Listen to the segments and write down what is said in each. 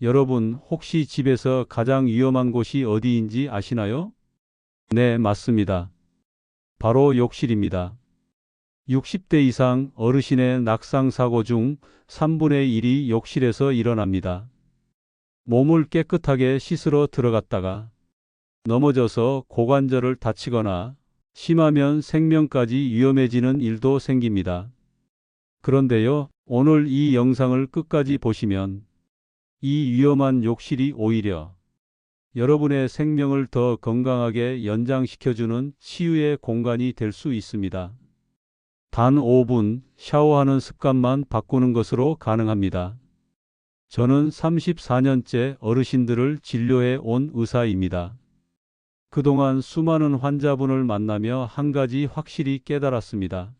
여러분, 혹시 집에서 가장 위험한 곳이 어디인지 아시나요? 네, 맞습니다. 바로 욕실입니다. 60대 이상 어르신의 낙상 사고 중 3분의 1이 욕실에서 일어납니다. 몸을 깨끗하게 씻으러 들어갔다가 넘어져서 고관절을 다치거나 심하면 생명까지 위험해지는 일도 생깁니다. 그런데요, 오늘 이 영상을 끝까지 보시면 이 위험한 욕실이 오히려 여러분의 생명을 더 건강하게 연장시켜주는 치유의 공간이 될 수 있습니다. 단 5분 샤워하는 습관만 바꾸는 것으로 가능합니다. 저는 34년째 어르신들을 진료해 온 의사입니다. 그동안 수많은 환자분을 만나며 한 가지 확실히 깨달았습니다.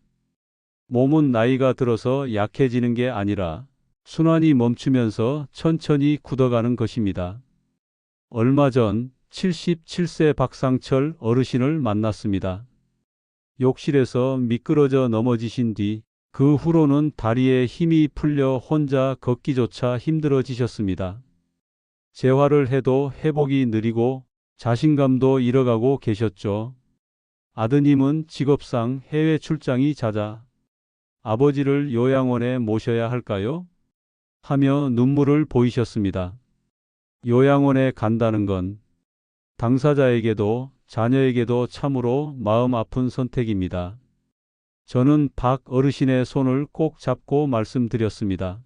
몸은 나이가 들어서 약해지는 게 아니라 순환이 멈추면서 천천히 굳어가는 것입니다. 얼마 전 77세 박상철 어르신을 만났습니다. 욕실에서 미끄러져 넘어지신 뒤 그 후로는 다리에 힘이 풀려 혼자 걷기조차 힘들어지셨습니다. 재활을 해도 회복이 느리고 자신감도 잃어가고 계셨죠. 아드님은 직업상 해외 출장이 잦아 아버지를 요양원에 모셔야 할까요? 하며 눈물을 보이셨습니다. 요양원에 간다는 건 당사자에게도 자녀에게도 참으로 마음 아픈 선택입니다. 저는 박 어르신의 손을 꼭 잡고 말씀드렸습니다.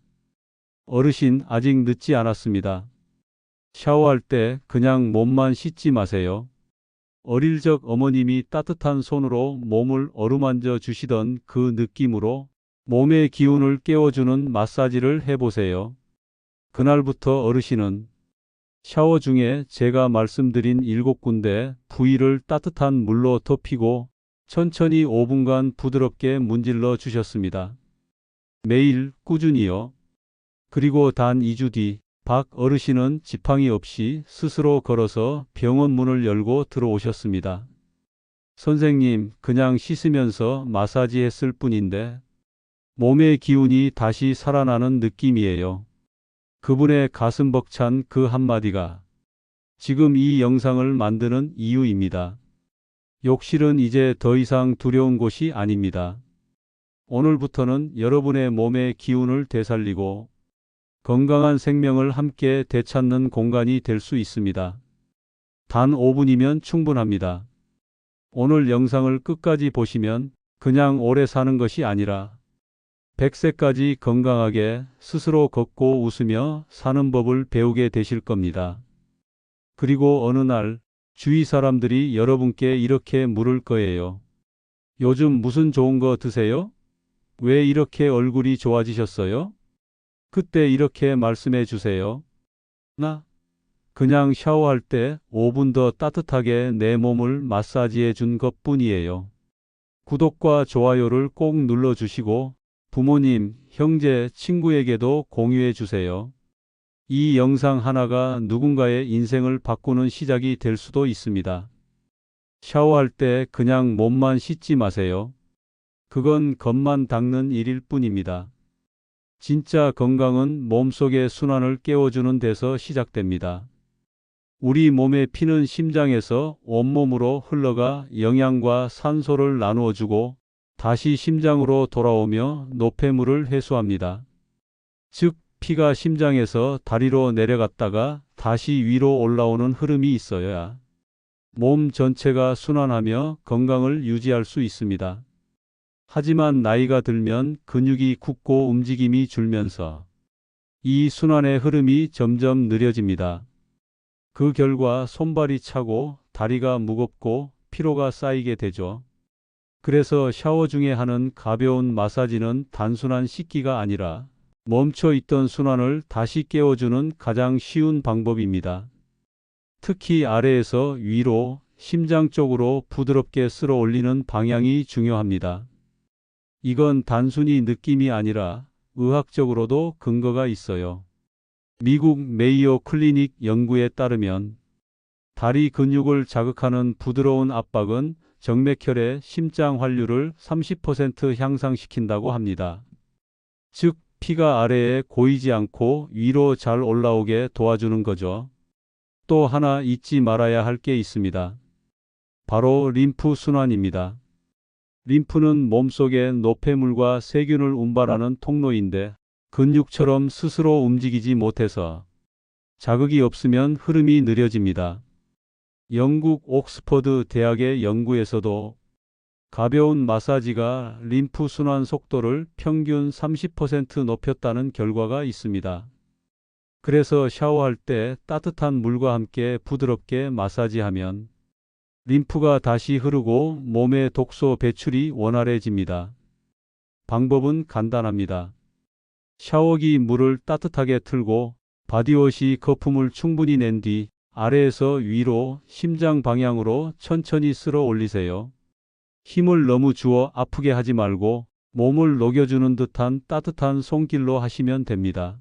어르신, 아직 늦지 않았습니다. 샤워할 때 그냥 몸만 씻지 마세요. 어릴 적 어머님이 따뜻한 손으로 몸을 어루만져 주시던 그 느낌으로 몸의 기운을 깨워주는 마사지를 해보세요. 그날부터 어르신은 샤워 중에 제가 말씀드린 7군데 부위를 따뜻한 물로 덮이고 천천히 5분간 부드럽게 문질러 주셨습니다. 매일 꾸준히요. 그리고 단 2주 뒤 박 어르신은 지팡이 없이 스스로 걸어서 병원 문을 열고 들어오셨습니다. 선생님, 그냥 씻으면서 마사지 했을 뿐인데 몸의 기운이 다시 살아나는 느낌이에요. 그분의 가슴 벅찬 그 한마디가 지금 이 영상을 만드는 이유입니다. 욕실은 이제 더 이상 두려운 곳이 아닙니다. 오늘부터는 여러분의 몸의 기운을 되살리고 건강한 생명을 함께 되찾는 공간이 될 수 있습니다. 단 5분이면 충분합니다. 오늘 영상을 끝까지 보시면 그냥 오래 사는 것이 아니라 100세까지 건강하게 스스로 걷고 웃으며 사는 법을 배우게 되실 겁니다. 그리고 어느 날 주위 사람들이 여러분께 이렇게 물을 거예요. 요즘 무슨 좋은 거 드세요? 왜 이렇게 얼굴이 좋아지셨어요? 그때 이렇게 말씀해 주세요. 나 그냥 샤워할 때 5분 더 따뜻하게 내 몸을 마사지해 준 것뿐이에요. 구독과 좋아요를 꼭 눌러주시고 부모님, 형제, 친구에게도 공유해 주세요. 이 영상 하나가 누군가의 인생을 바꾸는 시작이 될 수도 있습니다. 샤워할 때 그냥 몸만 씻지 마세요. 그건 겉만 닦는 일일 뿐입니다. 진짜 건강은 몸속의 순환을 깨워주는 데서 시작됩니다. 우리 몸의 피는 심장에서 온몸으로 흘러가 영양과 산소를 나누어주고 다시 심장으로 돌아오며 노폐물을 해소합니다. 즉, 피가 심장에서 다리로 내려갔다가 다시 위로 올라오는 흐름이 있어야 몸 전체가 순환하며 건강을 유지할 수 있습니다. 하지만 나이가 들면 근육이 굳고 움직임이 줄면서 이 순환의 흐름이 점점 느려집니다. 그 결과 손발이 차고 다리가 무겁고 피로가 쌓이게 되죠. 그래서 샤워 중에 하는 가벼운 마사지는 단순한 씻기가 아니라 멈춰 있던 순환을 다시 깨워주는 가장 쉬운 방법입니다. 특히 아래에서 위로, 심장 쪽으로 부드럽게 쓸어 올리는 방향이 중요합니다. 이건 단순히 느낌이 아니라 의학적으로도 근거가 있어요. 미국 메이오 클리닉 연구에 따르면 다리 근육을 자극하는 부드러운 압박은 정맥혈의 심장 활류를 30% 향상시킨다고 합니다. 즉, 피가 아래에 고이지 않고 위로 잘 올라오게 도와주는 거죠. 또 하나 잊지 말아야 할 게 있습니다. 바로 림프 순환입니다. 림프는 몸속의 노폐물과 세균을 운반하는 통로인데 근육처럼 스스로 움직이지 못해서 자극이 없으면 흐름이 느려집니다. 영국 옥스퍼드 대학의 연구에서도 가벼운 마사지가 림프 순환 속도를 평균 30% 높였다는 결과가 있습니다. 그래서 샤워할 때 따뜻한 물과 함께 부드럽게 마사지하면 림프가 다시 흐르고 몸의 독소 배출이 원활해집니다. 방법은 간단합니다. 샤워기 물을 따뜻하게 틀고 바디워시 거품을 충분히 낸 뒤 아래에서 위로 심장 방향으로 천천히 쓸어 올리세요. 힘을 너무 주어 아프게 하지 말고 몸을 녹여주는 듯한 따뜻한 손길로 하시면 됩니다.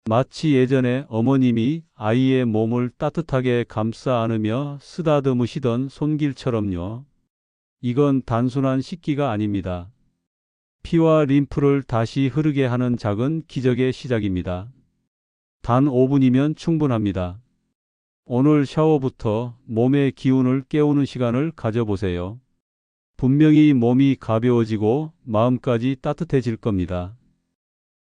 마치 예전에 어머님이 아이의 몸을 따뜻하게 감싸 안으며 쓰다듬으시던 손길처럼요. 이건 단순한 씻기가 아닙니다. 피와 림프를 다시 흐르게 하는 작은 기적의 시작입니다. 단 5분이면 충분합니다. 오늘 샤워부터 몸의 기운을 깨우는 시간을 가져보세요. 분명히 몸이 가벼워지고 마음까지 따뜻해질 겁니다.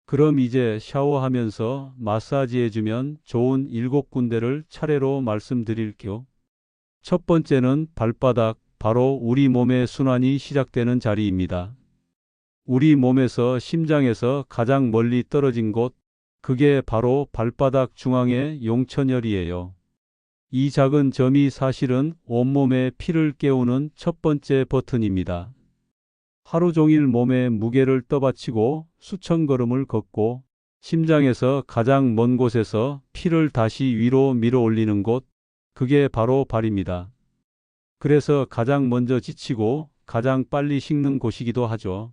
그럼 이제 샤워하면서 마사지해주면 좋은 7군데를 차례로 말씀드릴게요. 첫 번째는 발바닥, 바로 우리 몸의 순환이 시작되는 자리입니다. 우리 몸에서 심장에서 가장 멀리 떨어진 곳, 그게 바로 발바닥 중앙의 용천혈이에요. 이 작은 점이 사실은 온몸의 피를 깨우는 첫 번째 버튼입니다. 하루 종일 몸에 무게를 떠받치고 수천 걸음을 걷고 심장에서 가장 먼 곳에서 피를 다시 위로 밀어 올리는 곳, 그게 바로 발입니다. 그래서 가장 먼저 지치고 가장 빨리 식는 곳이기도 하죠.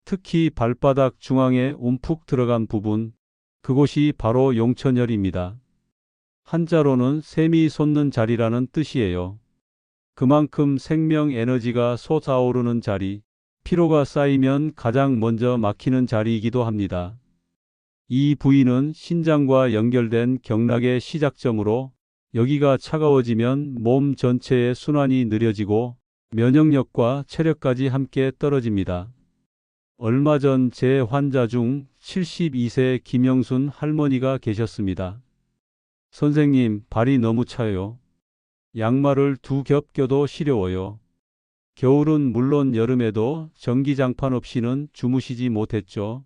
특히 발바닥 중앙에 움푹 들어간 부분, 그곳이 바로 용천혈입니다. 한자로는 샘이 솟는 자리라는 뜻이에요. 그만큼 생명 에너지가 솟아오르는 자리, 피로가 쌓이면 가장 먼저 막히는 자리이기도 합니다. 이 부위는 신장과 연결된 경락의 시작점으로 여기가 차가워지면 몸 전체의 순환이 느려지고 면역력과 체력까지 함께 떨어집니다. 얼마 전 제 환자 중 72세 김영순 할머니가 계셨습니다. 선생님, 발이 너무 차요. 양말을 2겹 껴도 시려워요. 겨울은 물론 여름에도 전기장판 없이는 주무시지 못했죠.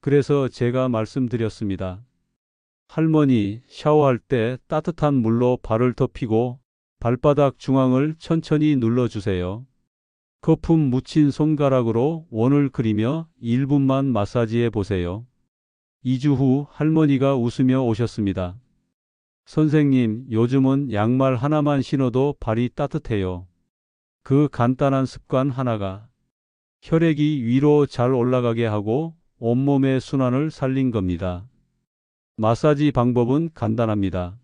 그래서 제가 말씀드렸습니다. 할머니, 샤워할 때 따뜻한 물로 발을 덮이고 발바닥 중앙을 천천히 눌러주세요. 거품 묻힌 손가락으로 원을 그리며 1분만 마사지해 보세요. 2주 후 할머니가 웃으며 오셨습니다. 선생님, 요즘은 양말 하나만 신어도 발이 따뜻해요. 그 간단한 습관 하나가 혈액이 위로 잘 올라가게 하고 온몸의 순환을 살린 겁니다. 마사지 방법은 간단합니다.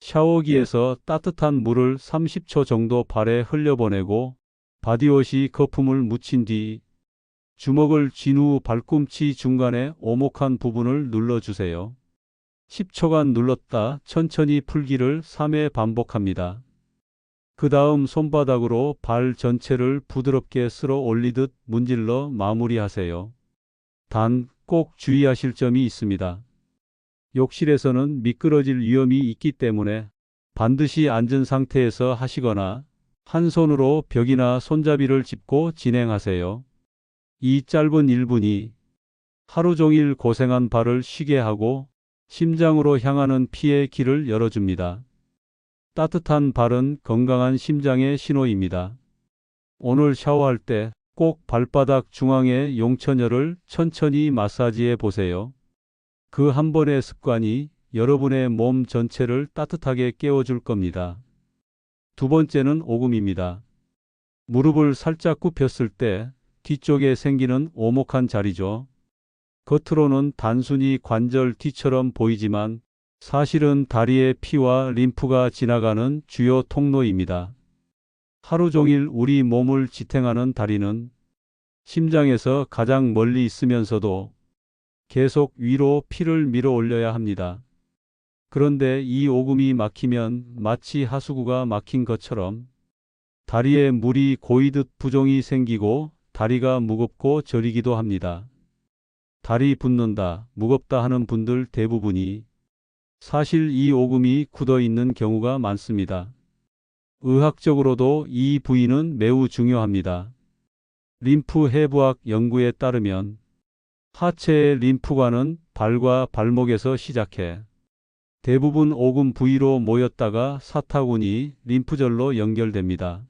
샤워기에서 따뜻한 물을 30초 정도 발에 흘려보내고 바디워시 거품을 묻힌 뒤 주먹을 쥔 후 발꿈치 중간에 오목한 부분을 눌러주세요. 10초간 눌렀다 천천히 풀기를 3회 반복합니다. 그 다음 손바닥으로 발 전체를 부드럽게 쓸어 올리듯 문질러 마무리하세요. 단 꼭 주의하실 점이 있습니다. 욕실에서는 미끄러질 위험이 있기 때문에 반드시 앉은 상태에서 하시거나 한 손으로 벽이나 손잡이를 짚고 진행하세요. 이 짧은 1분이 하루 종일 고생한 발을 쉬게 하고 심장으로 향하는 피의 길을 열어줍니다. 따뜻한 발은 건강한 심장의 신호입니다. 오늘 샤워할 때 꼭 발바닥 중앙의 용천혈을 천천히 마사지해 보세요. 그 한 번의 습관이 여러분의 몸 전체를 따뜻하게 깨워줄 겁니다. 두 번째는 오금입니다. 무릎을 살짝 굽혔을 때 뒤쪽에 생기는 오목한 자리죠. 겉으로는 단순히 관절 뒤처럼 보이지만 사실은 다리의 피와 림프가 지나가는 주요 통로입니다. 하루 종일 우리 몸을 지탱하는 다리는 심장에서 가장 멀리 있으면서도 계속 위로 피를 밀어 올려야 합니다. 그런데 이 오금이 막히면 마치 하수구가 막힌 것처럼 다리에 물이 고이듯 부종이 생기고 다리가 무겁고 저리기도 합니다. 다리 붓는다, 무겁다 하는 분들 대부분이 사실 이 오금이 굳어 있는 경우가 많습니다. 의학적으로도 이 부위는 매우 중요합니다. 림프 해부학 연구에 따르면 하체의 림프관은 발과 발목에서 시작해 대부분 오금 부위로 모였다가 사타구니, 림프절로 연결됩니다.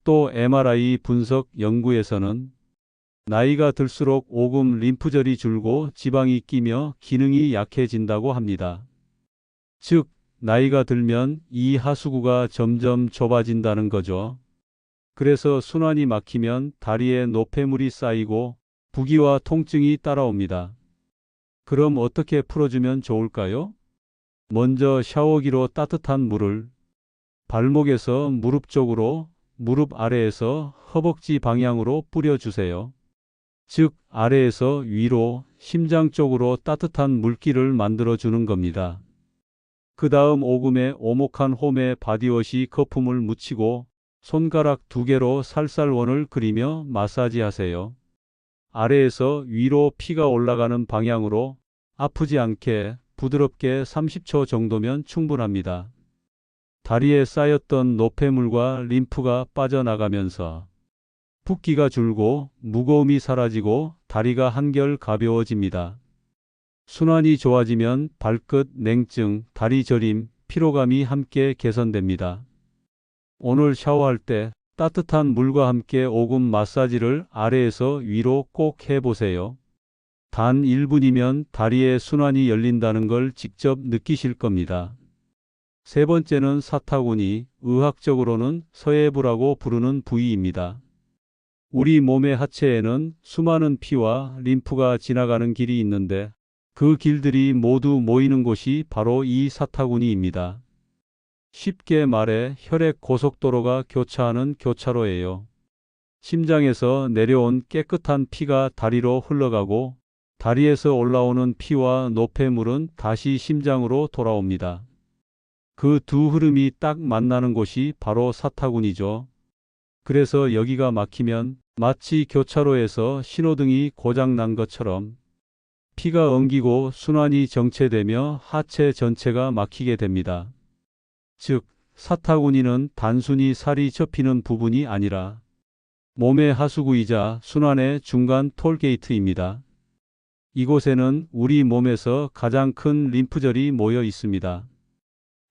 또 MRI 분석 연구에서는 나이가 들수록 오금 림프절이 줄고 지방이 끼며 기능이 약해진다고 합니다. 즉, 나이가 들면 이 하수구가 점점 좁아진다는 거죠. 그래서 순환이 막히면 다리에 노폐물이 쌓이고 부기와 통증이 따라옵니다. 그럼 어떻게 풀어주면 좋을까요? 먼저 샤워기로 따뜻한 물을 발목에서 무릎 쪽으로, 무릎 아래에서 허벅지 방향으로 뿌려주세요. 즉, 아래에서 위로, 심장 쪽으로 따뜻한 물기를 만들어주는 겁니다. 그 다음 오금에 오목한 홈에 바디워시 거품을 묻히고 손가락 2개로 살살원을 그리며 마사지하세요. 아래에서 위로 피가 올라가는 방향으로 아프지 않게 부드럽게 30초 정도면 충분합니다. 다리에 쌓였던 노폐물과 림프가 빠져나가면서 붓기가 줄고 무거움이 사라지고 다리가 한결 가벼워집니다. 순환이 좋아지면 발끝 냉증, 다리 저림, 피로감이 함께 개선됩니다. 오늘 샤워할 때 따뜻한 물과 함께 오금 마사지를 아래에서 위로 꼭 해보세요. 단 1분이면 다리의 순환이 열린다는 걸 직접 느끼실 겁니다. 세 번째는 사타구니, 의학적으로는 서해부라고 부르는 부위입니다. 우리 몸의 하체에는 수많은 피와 림프가 지나가는 길이 있는데 그 길들이 모두 모이는 곳이 바로 이 사타구니입니다. 쉽게 말해 혈액 고속도로가 교차하는 교차로예요. 심장에서 내려온 깨끗한 피가 다리로 흘러가고 다리에서 올라오는 피와 노폐물은 다시 심장으로 돌아옵니다. 그 두 흐름이 딱 만나는 곳이 바로 사타구니죠. 그래서 여기가 막히면 마치 교차로에서 신호등이 고장난 것처럼 피가 엉기고 순환이 정체되며 하체 전체가 막히게 됩니다. 즉, 사타구니는 단순히 살이 접히는 부분이 아니라 몸의 하수구이자 순환의 중간 톨게이트입니다. 이곳에는 우리 몸에서 가장 큰 림프절이 모여 있습니다.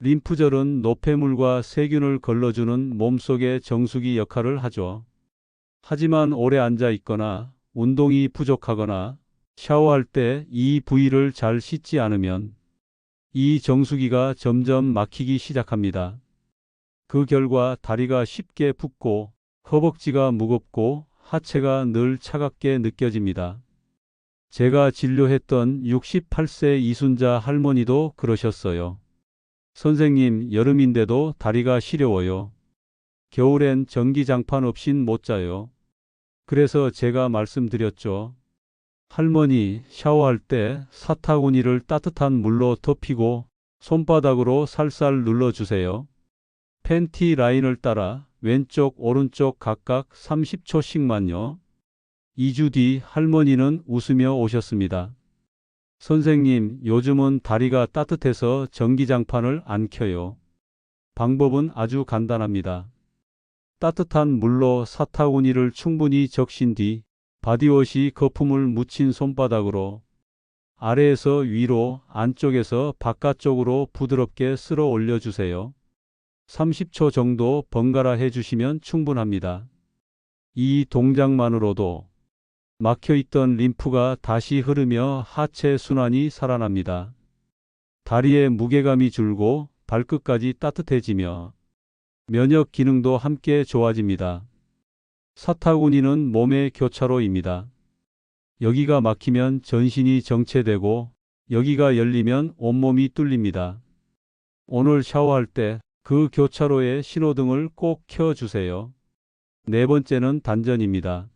림프절은 노폐물과 세균을 걸러주는 몸속의 정수기 역할을 하죠. 하지만 오래 앉아 있거나 운동이 부족하거나 샤워할 때 이 부위를 잘 씻지 않으면 이 정수기가 점점 막히기 시작합니다. 그 결과 다리가 쉽게 붓고 허벅지가 무겁고 하체가 늘 차갑게 느껴집니다. 제가 진료했던 68세 이순자 할머니도 그러셨어요. 선생님, 여름인데도 다리가 시려워요. 겨울엔 전기장판 없인 못 자요. 그래서 제가 말씀드렸죠. 할머니, 샤워할 때 사타구니를 따뜻한 물로 덮이고 손바닥으로 살살 눌러주세요. 팬티 라인을 따라 왼쪽, 오른쪽 각각 30초씩만요. 2주 뒤 할머니는 웃으며 오셨습니다. 선생님, 요즘은 다리가 따뜻해서 전기장판을 안 켜요. 방법은 아주 간단합니다. 따뜻한 물로 사타구니를 충분히 적신 뒤 바디워시 거품을 묻힌 손바닥으로 아래에서 위로, 안쪽에서 바깥쪽으로 부드럽게 쓸어 올려주세요. 30초 정도 번갈아 해주시면 충분합니다. 이 동작만으로도 막혀있던 림프가 다시 흐르며 하체 순환이 살아납니다. 다리에 무게감이 줄고 발끝까지 따뜻해지며 면역 기능도 함께 좋아집니다. 사타구니는 몸의 교차로입니다. 여기가 막히면 전신이 정체되고 여기가 열리면 온몸이 뚫립니다. 오늘 샤워할 때 그 교차로의 신호등을 꼭 켜주세요. 네 번째는 단전입니다.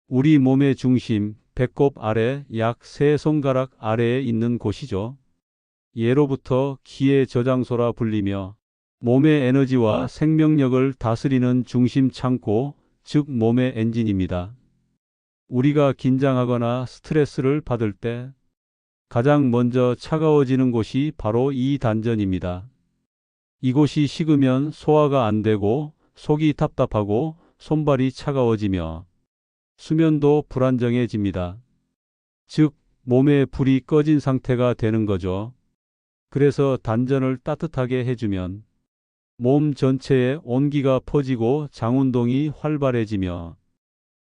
우리 몸의 중심, 배꼽 아래 약 3손가락 아래에 있는 곳이죠. 예로부터 기의 저장소라 불리며 몸의 에너지와 생명력을 다스리는 중심 창고, 즉 몸의 엔진입니다. 우리가 긴장하거나 스트레스를 받을 때 가장 먼저 차가워지는 곳이 바로 이 단전입니다. 이곳이 식으면 소화가 안 되고 속이 답답하고 손발이 차가워지며 수면도 불안정해집니다. 즉, 몸의 불이 꺼진 상태가 되는 거죠. 그래서 단전을 따뜻하게 해주면 몸 전체에 온기가 퍼지고 장운동이 활발해지며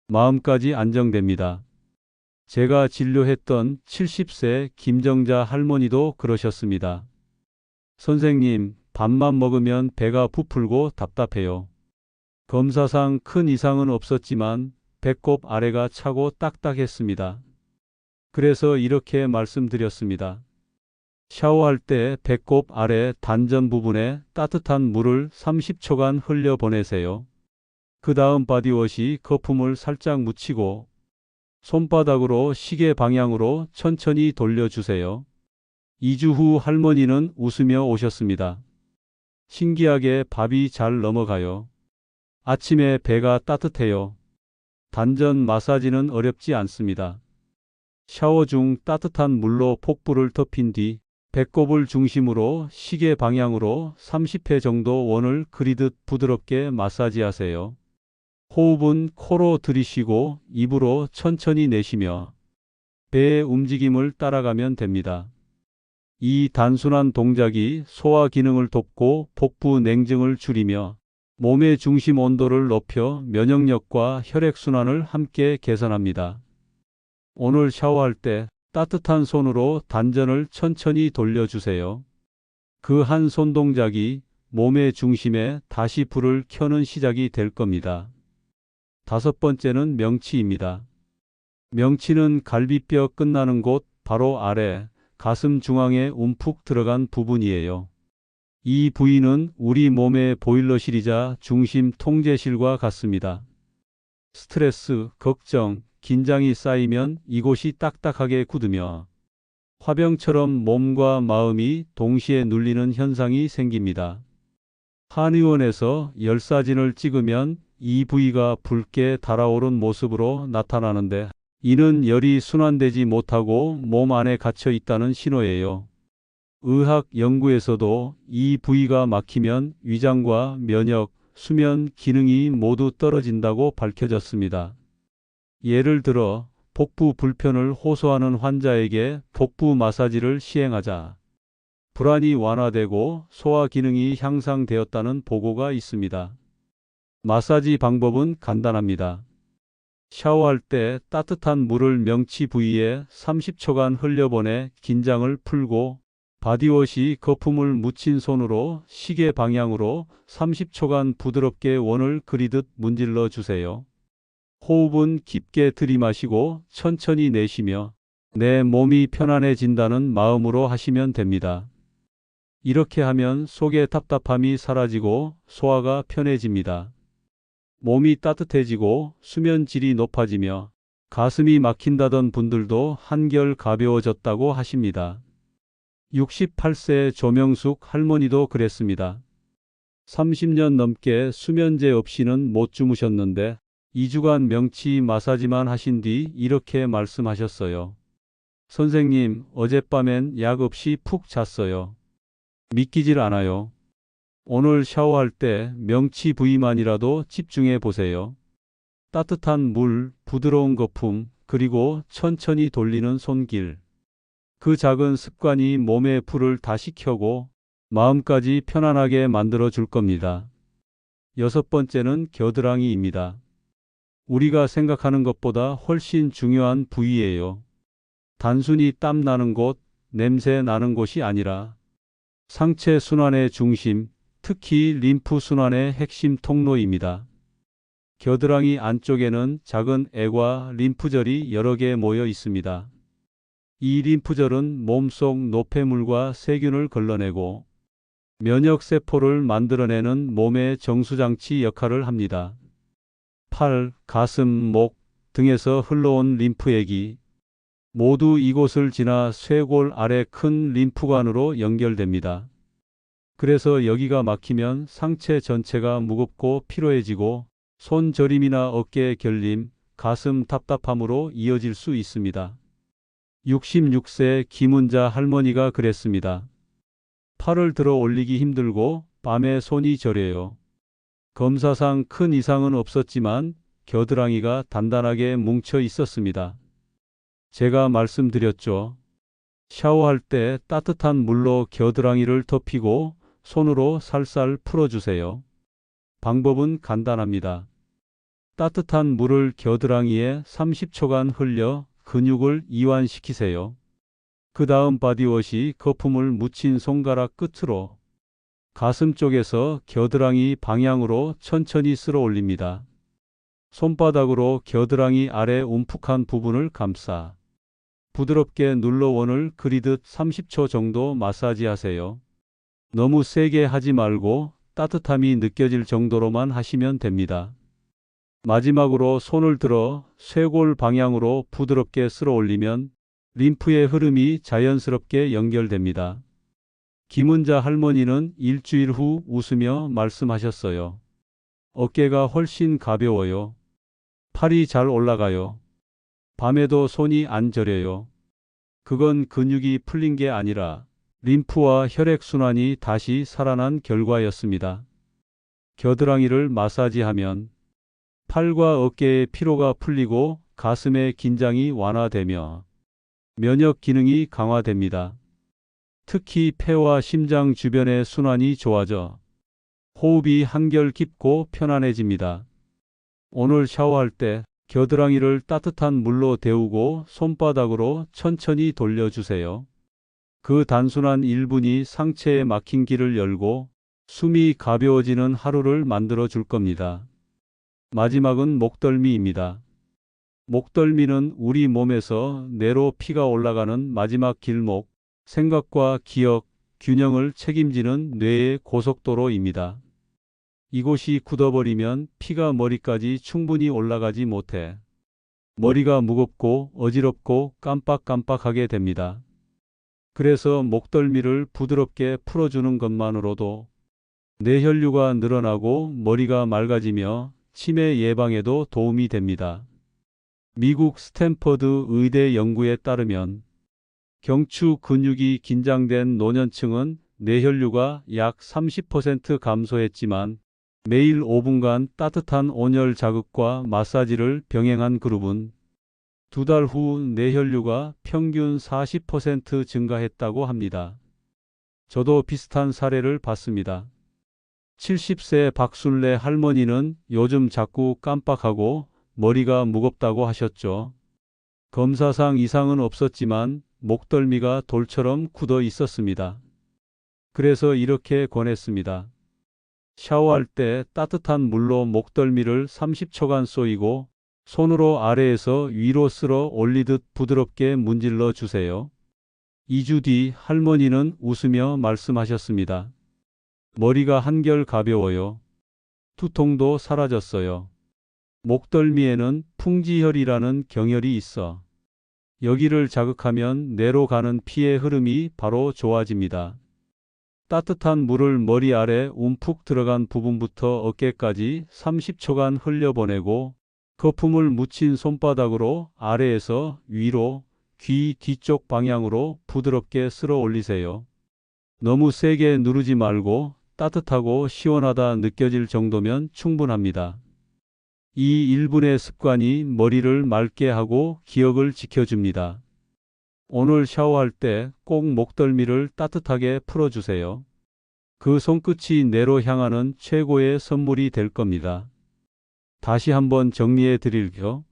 마음까지 안정됩니다. 제가 진료했던 70세 김정자 할머니도 그러셨습니다. 선생님, 밥만 먹으면 배가 부풀고 답답해요. 검사상 큰 이상은 없었지만 배꼽 아래가 차고 딱딱했습니다. 그래서 이렇게 말씀드렸습니다. 샤워할 때 배꼽 아래 단전 부분에 따뜻한 물을 30초간 흘려보내세요. 그 다음 바디워시 거품을 살짝 묻히고 손바닥으로 시계 방향으로 천천히 돌려주세요. 2주 후 할머니는 웃으며 오셨습니다. 신기하게 밥이 잘 넘어가요. 아침에 배가 따뜻해요. 단전 마사지는 어렵지 않습니다. 샤워 중 따뜻한 물로 복부를 덮인 뒤 배꼽을 중심으로 시계 방향으로 30회 정도 원을 그리듯 부드럽게 마사지하세요. 호흡은 코로 들이쉬고 입으로 천천히 내쉬며 배의 움직임을 따라가면 됩니다. 이 단순한 동작이 소화 기능을 돕고 복부 냉증을 줄이며 몸의 중심 온도를 높여 면역력과 혈액순환을 함께 개선합니다. 오늘 샤워할 때 따뜻한 손으로 단전을 천천히 돌려주세요. 그 한 손 동작이 몸의 중심에 다시 불을 켜는 시작이 될 겁니다. 5번째는 명치입니다. 명치는 갈비뼈 끝나는 곳 바로 아래 가슴 중앙에 움푹 들어간 부분이에요. 이 부위는 우리 몸의 보일러실이자 중심 통제실과 같습니다. 스트레스, 걱정, 긴장이 쌓이면 이곳이 딱딱하게 굳으며 화병처럼 몸과 마음이 동시에 눌리는 현상이 생깁니다. 한의원에서 열사진을 찍으면 이 부위가 붉게 달아오른 모습으로 나타나는데 이는 열이 순환되지 못하고 몸 안에 갇혀 있다는 신호예요. 의학 연구에서도 이 부위가 막히면 위장과 면역, 수면 기능이 모두 떨어진다고 밝혀졌습니다. 예를 들어 복부 불편을 호소하는 환자에게 복부 마사지를 시행하자 불안이 완화되고 소화 기능이 향상되었다는 보고가 있습니다. 마사지 방법은 간단합니다. 샤워할 때 따뜻한 물을 명치 부위에 30초간 흘려보내 긴장을 풀고 바디워시 거품을 묻힌 손으로 시계 방향으로 30초간 부드럽게 원을 그리듯 문질러 주세요. 호흡은 깊게 들이마시고 천천히 내쉬며 내 몸이 편안해진다는 마음으로 하시면 됩니다. 이렇게 하면 속의 답답함이 사라지고 소화가 편해집니다. 몸이 따뜻해지고 수면 질이 높아지며 가슴이 막힌다던 분들도 한결 가벼워졌다고 하십니다. 68세 조명숙 할머니도 그랬습니다. 30년 넘게 수면제 없이는 못 주무셨는데 2주간 명치 마사지만 하신 뒤 이렇게 말씀하셨어요. 선생님, 어젯밤엔 약 없이 푹 잤어요. 믿기질 않아요. 오늘 샤워할 때 명치 부위만이라도 집중해 보세요. 따뜻한 물, 부드러운 거품, 그리고 천천히 돌리는 손길. 그 작은 습관이 몸의 불을 다시 켜고 마음까지 편안하게 만들어 줄 겁니다. 6번째는 겨드랑이입니다. 우리가 생각하는 것보다 훨씬 중요한 부위예요. 단순히 땀 나는 곳, 냄새 나는 곳이 아니라 상체 순환의 중심, 특히 림프 순환의 핵심 통로입니다. 겨드랑이 안쪽에는 작은 애과 림프절이 여러 개 모여 있습니다. 이 림프절은 몸속 노폐물과 세균을 걸러내고 면역세포를 만들어내는 몸의 정수장치 역할을 합니다. 팔, 가슴, 목 등에서 흘러온 림프액이 모두 이곳을 지나 쇄골 아래 큰 림프관으로 연결됩니다. 그래서 여기가 막히면 상체 전체가 무겁고 피로해지고 손 저림이나 어깨 결림, 가슴 답답함으로 이어질 수 있습니다. 66세 김은자 할머니가 그랬습니다. 팔을 들어 올리기 힘들고 밤에 손이 저려요. 검사상 큰 이상은 없었지만 겨드랑이가 단단하게 뭉쳐 있었습니다. 제가 말씀드렸죠. 샤워할 때 따뜻한 물로 겨드랑이를 덮이고 손으로 살살 풀어주세요. 방법은 간단합니다. 따뜻한 물을 겨드랑이에 30초간 흘려 근육을 이완시키세요. 그 다음 바디워시 거품을 묻힌 손가락 끝으로 가슴 쪽에서 겨드랑이 방향으로 천천히 쓸어 올립니다. 손바닥으로 겨드랑이 아래 움푹한 부분을 감싸 부드럽게 눌러 원을 그리듯 30초 정도 마사지하세요. 너무 세게 하지 말고 따뜻함이 느껴질 정도로만 하시면 됩니다. 마지막으로 손을 들어 쇄골 방향으로 부드럽게 쓸어 올리면 림프의 흐름이 자연스럽게 연결됩니다. 김은자 할머니는 일주일 후 웃으며 말씀하셨어요. 어깨가 훨씬 가벼워요. 팔이 잘 올라가요. 밤에도 손이 안 저려요. 그건 근육이 풀린 게 아니라 림프와 혈액순환이 다시 살아난 결과였습니다. 겨드랑이를 마사지하면 팔과 어깨의 피로가 풀리고 가슴의 긴장이 완화되며 면역 기능이 강화됩니다. 특히 폐와 심장 주변의 순환이 좋아져 호흡이 한결 깊고 편안해집니다. 오늘 샤워할 때 겨드랑이를 따뜻한 물로 데우고 손바닥으로 천천히 돌려주세요. 그 단순한 1분이 상체에 막힌 길을 열고 숨이 가벼워지는 하루를 만들어 줄 겁니다. 마지막은 목덜미입니다. 목덜미는 우리 몸에서 뇌로 피가 올라가는 마지막 길목, 생각과 기억, 균형을 책임지는 뇌의 고속도로입니다. 이곳이 굳어버리면 피가 머리까지 충분히 올라가지 못해 머리가 무겁고 어지럽고 깜빡깜빡하게 됩니다. 그래서 목덜미를 부드럽게 풀어주는 것만으로도 뇌혈류가 늘어나고 머리가 맑아지며 치매 예방에도 도움이 됩니다. 미국 스탠퍼드 의대 연구에 따르면 경추 근육이 긴장된 노년층은 뇌혈류가 약 30% 감소했지만 매일 5분간 따뜻한 온열 자극과 마사지를 병행한 그룹은 2달 후 뇌혈류가 평균 40% 증가했다고 합니다. 저도 비슷한 사례를 봤습니다. 70세 박순래 할머니는 요즘 자꾸 깜빡하고 머리가 무겁다고 하셨죠. 검사상 이상은 없었지만 목덜미가 돌처럼 굳어 있었습니다. 그래서 이렇게 권했습니다. 샤워할 때 따뜻한 물로 목덜미를 30초간 쏘이고 손으로 아래에서 위로 쓸어 올리듯 부드럽게 문질러 주세요. 2주 뒤 할머니는 웃으며 말씀하셨습니다. 머리가 한결 가벼워요. 두통도 사라졌어요. 목덜미에는 풍지혈이라는 경혈이 있어 여기를 자극하면 뇌로 가는 피의 흐름이 바로 좋아집니다. 따뜻한 물을 머리 아래 움푹 들어간 부분부터 어깨까지 30초간 흘려보내고 거품을 묻힌 손바닥으로 아래에서 위로 귀 뒤쪽 방향으로 부드럽게 쓸어 올리세요. 너무 세게 누르지 말고 따뜻하고 시원하다 느껴질 정도면 충분합니다. 이 1분의 습관이 머리를 맑게 하고 기억을 지켜줍니다. 오늘 샤워할 때 꼭 목덜미를 따뜻하게 풀어주세요. 그 손끝이 뇌로 향하는 최고의 선물이 될 겁니다. 다시 한번 정리해 드릴게요.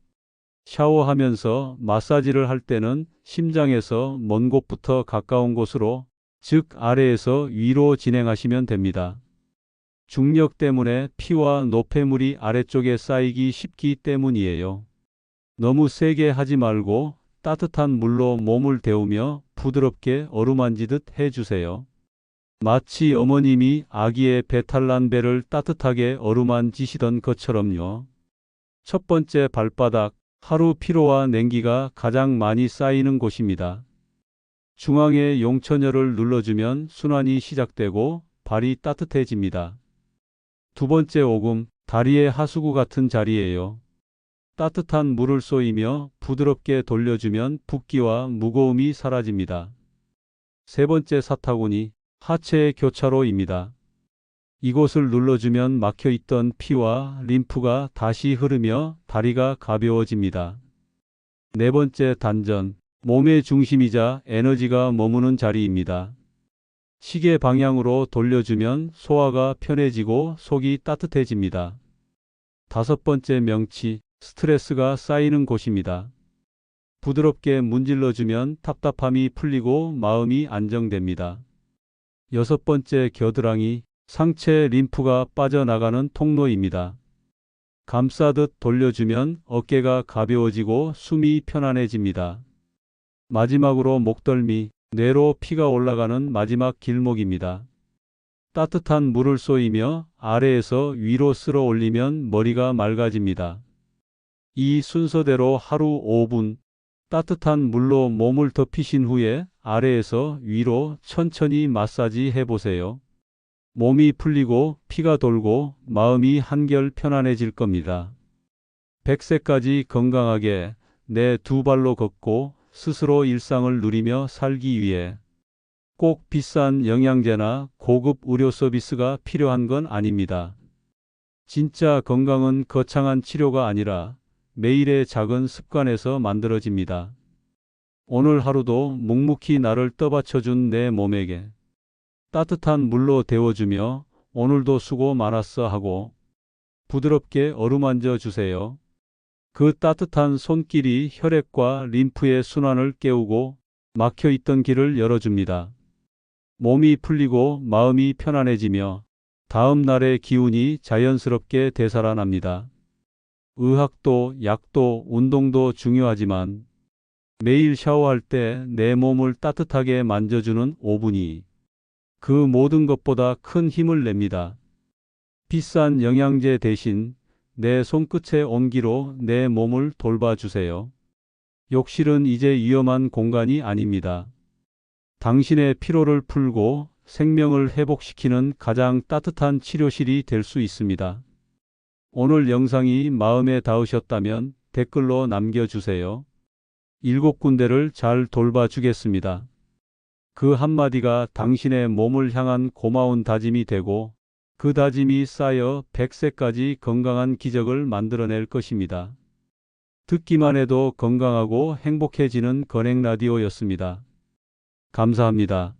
샤워하면서 마사지를 할 때는 심장에서 먼 곳부터 가까운 곳으로, 즉 아래에서 위로 진행하시면 됩니다. 중력 때문에 피와 노폐물이 아래쪽에 쌓이기 쉽기 때문이에요. 너무 세게 하지 말고 따뜻한 물로 몸을 데우며 부드럽게 어루만지듯 해주세요. 마치 어머님이 아기의 배탈 난 배를 따뜻하게 어루만지시던 것처럼요. 첫 번째 발바닥, 하루 피로와 냉기가 가장 많이 쌓이는 곳입니다. 중앙에 용천혈을 눌러주면 순환이 시작되고 발이 따뜻해집니다. 두 번째 오금, 다리의 하수구 같은 자리예요. 따뜻한 물을 쏘이며 부드럽게 돌려주면 붓기와 무거움이 사라집니다. 세 번째 사타구니, 하체의 교차로입니다. 이곳을 눌러주면 막혀있던 피와 림프가 다시 흐르며 다리가 가벼워집니다. 네 번째 단전, 몸의 중심이자 에너지가 머무는 자리입니다. 시계 방향으로 돌려주면 소화가 편해지고 속이 따뜻해집니다. 다섯 번째 명치, 스트레스가 쌓이는 곳입니다. 부드럽게 문질러주면 답답함이 풀리고 마음이 안정됩니다. 여섯 번째 겨드랑이, 상체 림프가 빠져나가는 통로입니다. 감싸듯 돌려주면 어깨가 가벼워지고 숨이 편안해집니다. 마지막으로 목덜미, 뇌로 피가 올라가는 마지막 길목입니다. 따뜻한 물을 쏘이며 아래에서 위로 쓸어 올리면 머리가 맑아집니다. 이 순서대로 하루 5분 따뜻한 물로 몸을 덮이신 후에 아래에서 위로 천천히 마사지 해보세요. 몸이 풀리고 피가 돌고 마음이 한결 편안해질 겁니다. 100세까지 건강하게 내 두 발로 걷고 스스로 일상을 누리며 살기 위해 꼭 비싼 영양제나 고급 의료 서비스가 필요한 건 아닙니다. 진짜 건강은 거창한 치료가 아니라 매일의 작은 습관에서 만들어집니다. 오늘 하루도 묵묵히 나를 떠받쳐준 내 몸에게 따뜻한 물로 데워주며 오늘도 수고 많았어 하고 부드럽게 어루만져 주세요. 그 따뜻한 손길이 혈액과 림프의 순환을 깨우고 막혀있던 길을 열어줍니다. 몸이 풀리고 마음이 편안해지며 다음 날의 기운이 자연스럽게 되살아납니다. 의학도 약도 운동도 중요하지만 매일 샤워할 때 내 몸을 따뜻하게 만져주는 5분이 그 모든 것보다 큰 힘을 냅니다. 비싼 영양제 대신 내 손끝의 온기로 내 몸을 돌봐주세요. 욕실은 이제 위험한 공간이 아닙니다. 당신의 피로를 풀고 생명을 회복시키는 가장 따뜻한 치료실이 될 수 있습니다. 오늘 영상이 마음에 닿으셨다면 댓글로 남겨주세요. 7군데를 잘 돌봐주겠습니다. 그 한마디가 당신의 몸을 향한 고마운 다짐이 되고 그 다짐이 쌓여 100세까지 건강한 기적을 만들어낼 것입니다. 듣기만 해도 건강하고 행복해지는 건행라디오였습니다. 감사합니다.